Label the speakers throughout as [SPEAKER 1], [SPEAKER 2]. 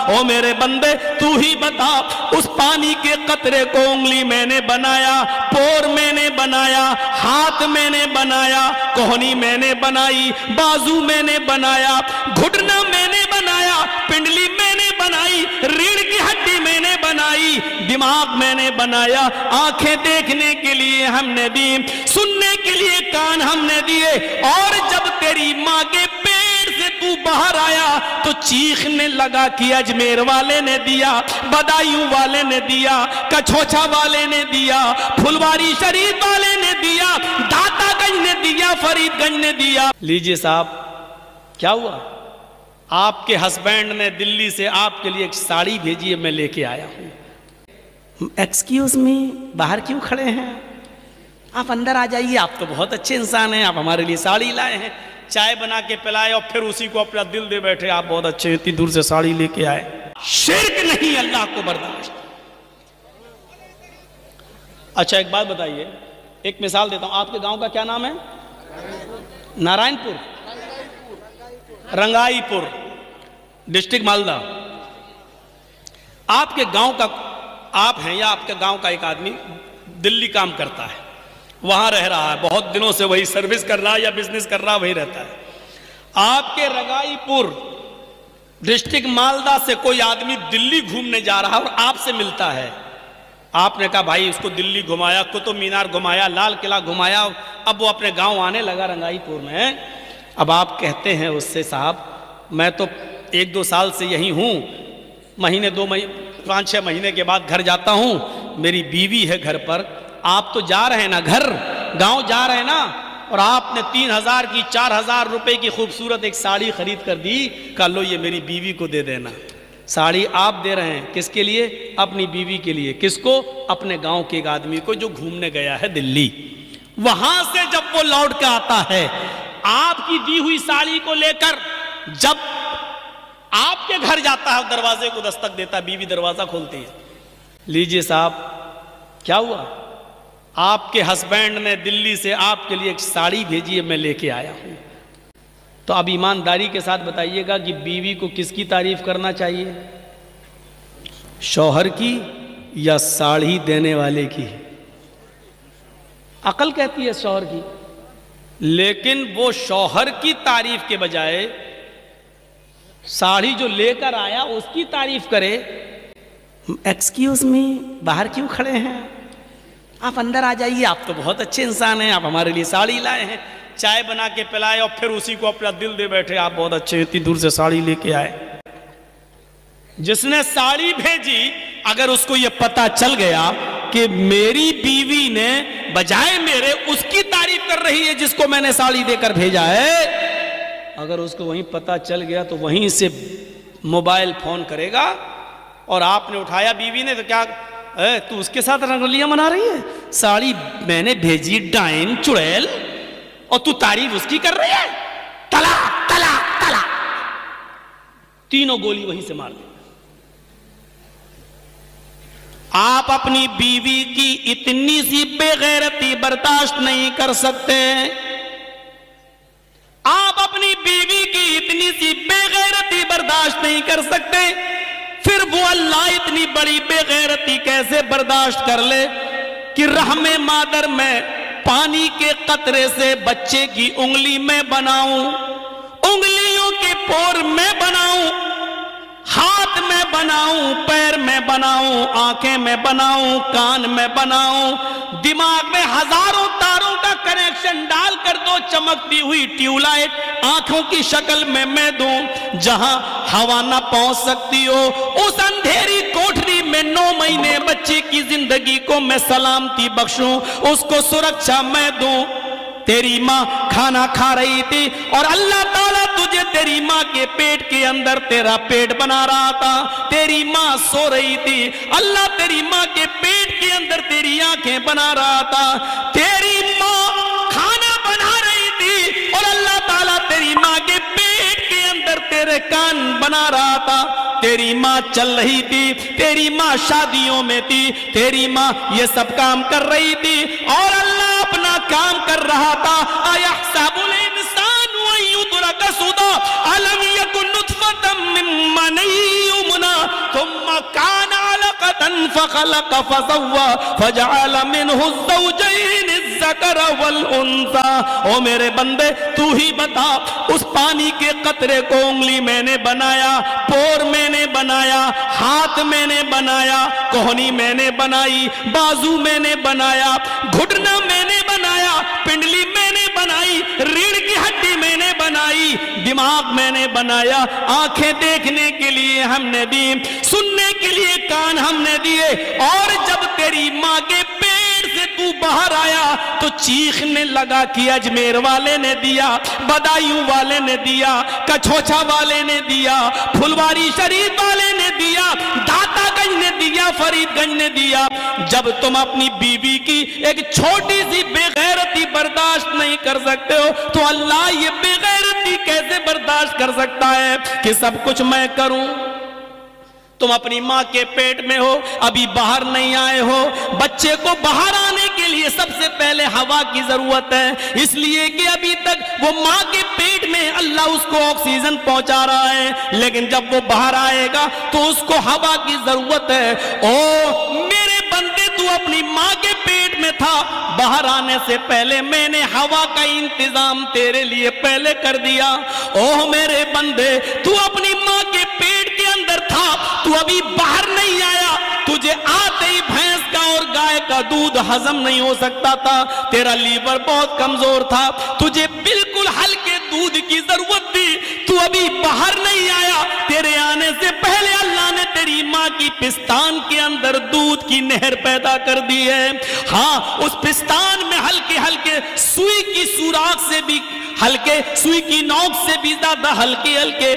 [SPEAKER 1] او میرے بندے تو ہی بتا، اس پانی کے قطرے کو انگلی میں نے بنایا، پور میں نے بنایا، ہاتھ میں نے بنایا، کوہنی میں نے بنائی، بازو میں نے بنایا، گھٹنا میں نے بنایا، پنڈلی میں نے بنائی، ریڑھ کی ہڈی میں نے بنائی، دماغ میں نے بنایا، آنکھیں دیکھنے کے لیے ہم نے دی، سننے کے لیے کان ہم نے دیے، اور جب تیری ماں کے پیٹ سے تو باہر آیا تو چیخنے لگا کہ اجمیر والے نے دیا، بدایوں والے نے دیا، کچھوچا والے نے دیا، پھلواری شریف والے نے دیا، داتا گنج نے دیا، فرید گنج نے دیا۔ لیجئے صاحب، کیا ہوا؟ آپ کے ہسبینڈ نے دلی سے آپ کے لیے ایک ساڑی بھیجی ہے، میں لے کے آیا ہوں۔ ایکسکیوز می، باہر کیوں کھڑے ہیں؟ آپ اندر آ جائیے، آپ تو بہت اچھے انسان ہیں، آپ ہمارے لیے ساڑی لائے ہیں، چائے بنا کے پلائے اور پھر اسی کو اپنا دل دے بیٹھے، آپ بہت اچھے ہیں، اتنی دور سے ساڑی لے کے آئے۔ شرک نہیں اللہ کو برداشت۔ اچھا ایک بات بتائیے، ایک مثال دیتا ہوں، آپ کے گاؤں کا کیا نام ہے؟ نارائن پور، رنگائی پور، ڈسٹرکٹ مالدہ۔ آپ کے گاؤں کا آپ ہیں یا آپ کے گاؤں کا ایک آدمی دلی کام کرتا ہے، وہاں رہ رہا ہے، بہت دنوں سے وہی سروس کر رہا ہے یا بزنس کر رہا ہے، وہی رہتا ہے۔ آپ کے رنگائی پور ڈسٹرکٹ مالدہ سے کوئی آدمی دلی گھومنے جا رہا اور آپ سے ملتا ہے، آپ نے کہا بھائی اس کو دلی گھمایا، قطب مینار گھمایا، لال قلعہ گھمایا، اب وہ اپنے گاؤں آنے لگا رنگائی پور میں۔ اب آپ کہتے ہیں اس سے صاحب میں تو 1-2 سال سے یہی ہوں، مہینے 5-6 مہینے کے بعد گھر جاتا ہوں، میری بیوی ہے گھر پر، آپ تو جا رہے ہیں نا گھر، گاؤں جا رہے ہیں نا، اور آپ نے 3,000 کی 4,000 روپے کی خوبصورت ایک ساڑی خرید کر دی، کہا لو یہ میری بیوی کو دے دینا۔ ساڑی آپ دے رہے ہیں کس کے لیے؟ اپنی بیوی کے لیے۔ کس کو؟ اپنے گاؤں کے ایک آدمی کو جو گھومنے گیا ہے دلی۔ وہاں سے جب وہ لوٹ کے آتا ہے آپ کی دی ہوئی ساڑی کو لے کر، جب آپ کے گھر جاتا ہے دروازے کو دستک دیتا ہے، بیوی دروازہ کھولتی ہے۔ لیجئے صاحب، کیا ہوا؟ آپ کے ہسبینڈ نے دلی سے آپ کے لیے ایک ساڑی بھیجی ہے، میں لے کے آیا ہوں۔ تو اب ایمانداری کے ساتھ بتائیے گا کہ بیوی کو کس کی تعریف کرنا چاہیے؟ شوہر کی یا ساڑی دینے والے کی؟ عقل کہتی ہے شوہر کی، لیکن وہ شوہر کی تعریف کے بجائے ساڑی جو لے کر آیا اس کی تعریف کرے۔ ایکسکیوز می، باہر کیوں کھڑے ہیں؟ آپ اندر آ جائیے، آپ تو بہت اچھے انسان ہیں، آپ ہمارے لیے ساڑی لائے ہیں، چائے بنا کے پلائے اور پھر اسی کو اپنا دل دے بیٹھے، آپ بہت اچھے ہیں، اتنی دور سے ساڑی لے کے آئے۔ جس نے ساڑی بھیجی، اگر اس کو یہ پتا چل گیا کہ میری بیوی نے بجائے میرے اس کی تعریف کر رہی ہے جس کو میں نے ساڑی دے کر بھیجا ہے، اگر اس کو وہیں پتا چل گیا تو وہیں سے موبائل فون کرے گا، اور آپ نے اٹھایا بیوی نے تو کیا تو اس کے ساتھ رنگولیاں منا رہی ہے، ساڑی میں نے بھیجی ڈائن چڑیل اور تو تعریف اس کی کر رہی ہے، تلا تلا تلا، تینوں گولی وہیں سے مار دیں۔ آپ اپنی بیوی کی اتنی سی بے غیرتی برداشت نہیں کر سکتے، آپ اپنی بیوی کی اتنی سی بے غیرتی برداشت نہیں کر سکتے، پھر وہ اللہ اتنی بڑی بے غیرتی کیسے برداشت کر لے کہ رحم مادر میں پانی کے قطرے سے بچے کی انگلی میں بناؤں، انگلیوں کے پور میں بناؤں، ہاتھ میں بناؤں، پیر میں بناؤں، آنکھیں میں بناؤں، کان میں بناؤں، دماغ میں ہزاروں تاروں کا کنیکشن ڈال کر دو چمکتی ہوئی ٹیوب لائٹ آنکھوں کی شکل میں دوں، جہاں ہوا نہ پہنچ سکتی ہو اس اندھیری کوٹھری میں 9 مہینے بچے کی زندگی کو میں سلامتی بخشوں، اس کو سرکشا میں دوں۔ تیری ماں کھانا کھا رہی تھی اور اللہ تعالیٰ تجھے تیری ماں کے پیٹ کے اندر تیرا پیٹ بنا رہا تھا، تیری ماں سو رہی تھی، اللہ تیری ماں کے پیٹ کے اندر تیری آنکھیں بنا رہا تھا، تیری ماں کھانا بنا رہی تھی اور اللہ تعالیٰ تیری ماں کے پیٹ کے اندر تیرے کان بنا رہا تھا، تیری ماں چل رہی تھی، تیری ماں شادیوں میں تھی، تیری ماں یہ سب کام کر رہی تھی اور اللہ اپنا کام کر رہا تھا۔ اَيَحْسَبُ الْإِنسَانُ أَن يُتْرَكَ سُدًى أَلَمْ يَكُن نُطْفَةً مِّن مَّنِيٍّ يُمْنَىٰ فخلق فسوى فجعل منه الزوجين الذکر والانثى۔ او میرے بندے تو ہی بتا، اس پانی کے قطرے کو انگلی میں نے بنایا، پور میں نے بنایا، ہاتھ میں نے بنایا، کوہنی میں نے بنائی، بازو میں نے بنایا، گھٹنا میں نے بنایا، پنڈلی میں نے بنائی، ریڑھ کی ہڈی میں نے بنائی، دماغ میں نے بنایا، آنکھیں دیکھنے کے لیے ہم نے دی، سننے کے لیے کان ہم نے دیے، اور جب تیری ماں کے پیٹ سے تو باہر آیا تو چیخنے لگا کہ اجمیر والے نے دیا، بدایوں والے نے دیا، کچھوچا والے نے دیا، پھلواری شریف والے نے دیا، داتا گنج نے دیا، فرید گنج نے دیا۔ جب تم اپنی بیوی کی ایک چھوٹی سی بے غیرتی برداشت نہیں کر سکتے ہو تو اللہ یہ بے غیرتی کیسے برداشت کر سکتا ہے کہ سب کچھ میں کروں؟ تم اپنی ماں کے پیٹ میں ہو، ابھی باہر نہیں آئے ہو، بچے کو باہر آنے کے لیے سب سے پہلے ہوا کی ضرورت ہے، اس لیے کہ ابھی تک وہ ماں کے پیٹ میں اللہ اس کو آکسیجن پہنچا رہا ہے، لیکن جب وہ باہر آئے گا تو اس کو ہوا کی ضرورت ہے۔ او میرے بندے، تو اپنی ماں کے پیٹ میں تھا، باہر آنے سے پہلے میں نے ہوا کا انتظام تیرے لیے پہلے کر دیا۔ او میرے بندے، تو اپنی ماں کے پیٹ کے اندر تھا، تو ابھی باہر نہیں آیا، تجھے آتے ہی بھینس کا اور گائے کا دودھ ہضم نہیں ہو سکتا تھا، تیرا لیور بہت کمزور تھا، تجھے بالکل ہلکے دودھ کی ضرورت تھی، تو ابھی باہر نہیں آیا، تیرے آنے سے پہلے اللہ نے تیری ماں کی پستان کے اندر دودھ کی نہر پیدا کر دی ہے۔ ہاں، اس پستان میں ہلکے ہلکے سوئی کی سوراخ سے بھی ہلکے، سوئی کی نوک سے بھی زیادہ ہلکے ہلکے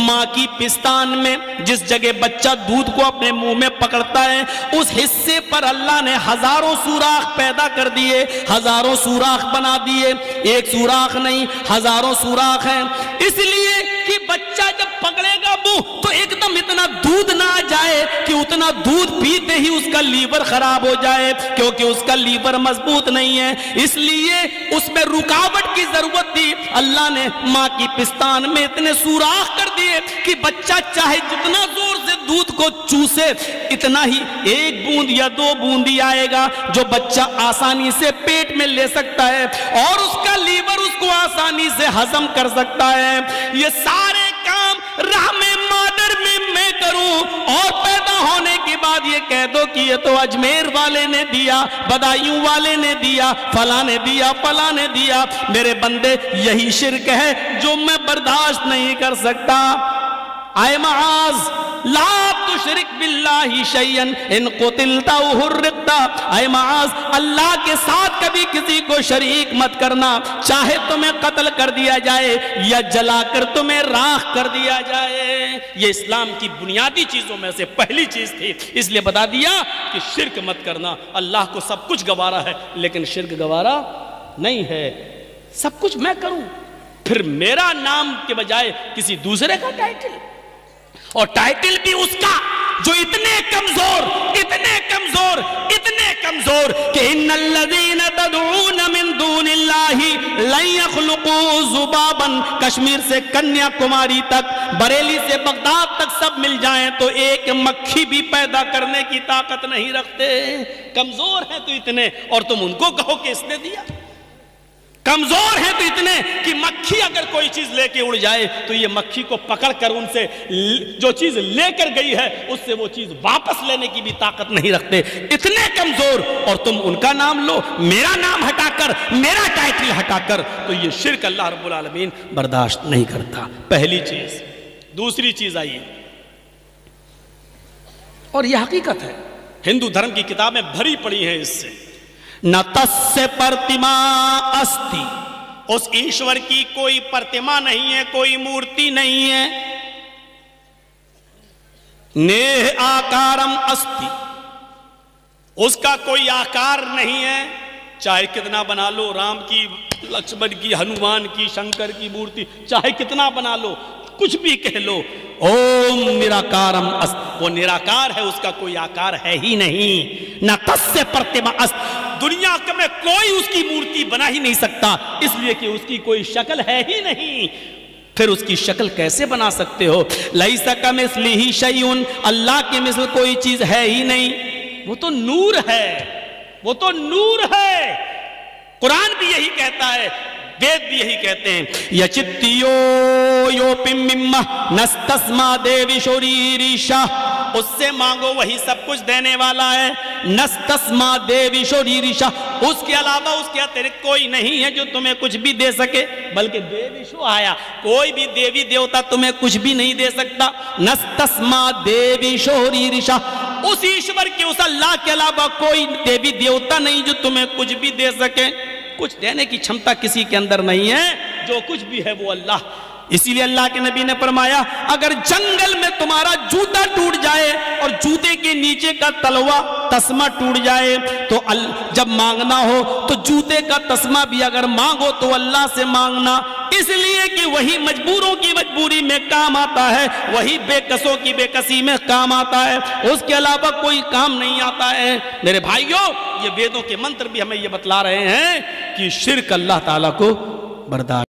[SPEAKER 1] ماں کی پستان میں جس جگہ بچہ دودھ کو اپنے منہ میں پکڑتا ہے، اس حصے پر اللہ نے ہزاروں سوراخ پیدا کر دیے، ہزاروں سوراخ بنا دیے، ایک سوراخ نہیں، ہزاروں سوراخ ہیں، اس لیے کہ بچہ جب پکڑے گا منہ تو ایک دم اتنا دودھ نہ آ جائے کہ اتنا دودھ پیتے ہی اس کا لیور خراب ہو جائے، کیونکہ اس کا لیور مضبوط نہیں ہے، اس لیے اس میں رکاوٹ کی ضرورت تھی۔ اللہ نے ماں کی پستان میں اتنے سوراخ کر دیے کہ بچہ چاہے جتنا زور سے دودھ کو چوسے اتنا ہی ایک بوند یا دو بوند ہی آئے گا جو بچہ آسانی سے پیٹ میں لے سکتا ہے اور اس کا لیور اس کو آسانی سے ہضم کر سکتا ہے۔ یہ سارے کام رحم مادر میں کروں اور پیدا ہونے کے بعد یہ کہہ دو کہ یہ تو اجمیر والے نے دیا، بدایوں والے نے دیا، فلاں نے دیا، فلاں نے دیا۔ میرے بندے، یہی شرک ہے جو میں برداشت نہیں کر سکتا۔ اے معاذ لا تشرک باللہ شیئا ان قتلت او حرقت، اے معاذ اللہ کے ساتھ کبھی کسی کو شریک مت کرنا، چاہے تمہیں قتل کر دیا جائے یا جلا کر تمہیں راکھ کر دیا جائے۔ یہ اسلام کی بنیادی چیزوں میں سے پہلی چیز تھی، اس لیے بتا دیا کہ شرک مت کرنا۔ اللہ کو سب کچھ گوارا ہے لیکن شرک گوارا نہیں ہے۔ سب کچھ میں کروں، پھر میرا نام کے بجائے کسی دوسرے کا ٹائٹل، اور ٹائٹل بھی اس کا جو اتنے کمزور کہ ان الذین تدعون من دون اللہ لن یخلقوا ذبابا، کشمیر سے کنیا کماری تک، بریلی سے بغداد تک سب مل جائیں تو ایک مکھی بھی پیدا کرنے کی طاقت نہیں رکھتے۔ کمزور ہیں تو اتنے، اور تم ان کو کہو کہ اس نے دیا۔ کمزور ہیں تو اتنے کہ مکھی اگر کوئی چیز لے کے اڑ جائے تو یہ مکھی کو پکڑ کر ان سے جو چیز لے کر گئی ہے اس سے وہ چیز واپس لینے کی بھی طاقت نہیں رکھتے، اتنے کمزور، اور تم ان کا نام لو، میرا نام ہٹا کر، میرا ٹائٹل ہٹا کر، تو یہ شرک اللہ رب العالمین برداشت نہیں کرتا۔ پہلی چیز۔ دوسری چیز آئیے، اور یہ حقیقت ہے، ہندو دھرم کی کتابیں بھری پڑی ہیں اس سے، نہ تسّ پرتما استی، اس ایشور کی کوئی پرتما نہیں ہے، کوئی مورتی نہیں ہے۔ نیہ آکارم استی، اس کا کوئی آکار نہیں ہے، چاہے کتنا بنا لو، رام کی، لکشمن کی، ہنومان کی، شنکر کی مورتی چاہے کتنا بنا لو، کچھ بھی کہہ لو، اوم نراکارم است، وہ نراکار ہے، اس کا کوئی آکار ہے ہی نہیں۔ نہ تسّ پرتما است، دنیا میں کوئی اس کی مورتی بنا ہی نہیں سکتا، اس لیے کہ اس کی کوئی شکل ہے ہی نہیں، پھر اس کی شکل کیسے بنا سکتے ہو؟ لیس کمثلہ شیء، اللہ کے مثل کوئی چیز ہے ہی نہیں۔ وہ تو نور ہے، وہ تو نور ہے۔ قرآن بھی یہی کہتا ہے، وید بھی یہی کہتے ہیں، یچتیو یو پمم نستسما دیوی شوریریشا، اس سے مانگو وہی سب کچھ دینے والا ہے، نستسما دیوی شوریریشا، اس کے علاوہ اس کے اترکت کوئی نہیں ہے جو تمہیں کچھ بھی دے سکے، بلکہ دیوی شو آیا، کوئی بھی دیوی دیوتا تمہیں کچھ بھی نہیں دے سکتا، نستسما دیوی شوریریشا، اس ایشور کے، اس اللہ کے علاوہ کوئی دیوی دیوتا نہیں جو تمہیں کچھ بھی دے سکے، کچھ دینے کی چھمتا کسی کے اندر نہیں ہے، جو کچھ بھی ہے وہ اللہ۔ اسی لیے اللہ کے نبی نے فرمایا اگر جنگل میں تمہارا جوتا ٹوٹ جائے اور جوتے کے نیچے کا تلوا تسمہ ٹوٹ جائے تو جب مانگنا ہو تو جوتے کا تسمہ بھی اگر مانگو تو اللہ سے مانگنا، اس لیے کہ وہی مجبوروں کی مجبوری میں کام آتا ہے، وہی بے کسوں کی بے کسی میں کام آتا ہے، اس کے علاوہ کوئی کام نہیں آتا ہے۔ میرے بھائیوں، یہ ویدوں کے منتر بھی ہمیں یہ بتلا رہے ہیں کہ شرک اللہ تعالیٰ کو برداشت